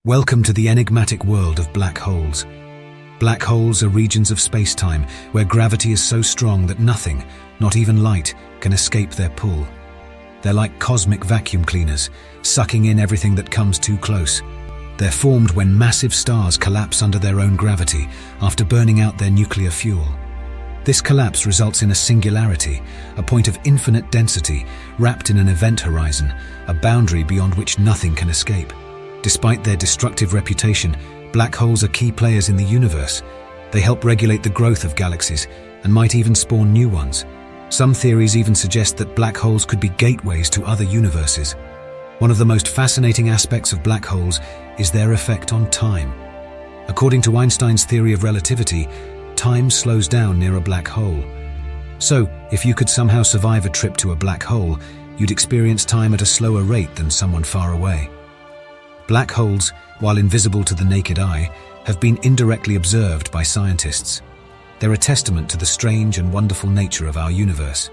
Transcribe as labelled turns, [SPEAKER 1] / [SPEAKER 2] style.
[SPEAKER 1] Welcome to the enigmatic world of black holes. Black holes are regions of space-time where gravity is so strong that nothing, not even light, can escape their pull. They're like cosmic vacuum cleaners, sucking in everything that comes too close. They're formed when massive stars collapse under their own gravity after burning out their nuclear fuel. This collapse results in a singularity, a point of infinite density, wrapped in an event horizon, a boundary beyond which nothing can escape. Despite their destructive reputation, black holes are key players in the universe. They help regulate the growth of galaxies and might even spawn new ones. Some theories even suggest that black holes could be gateways to other universes. One of the most fascinating aspects of black holes is their effect on time. According to Einstein's theory of relativity, time slows down near a black hole. So, if you could somehow survive a trip to a black hole, you'd experience time at a slower rate than someone far away. Black holes, while invisible to the naked eye, have been indirectly observed by scientists. They're a testament to the strange and wonderful nature of our universe.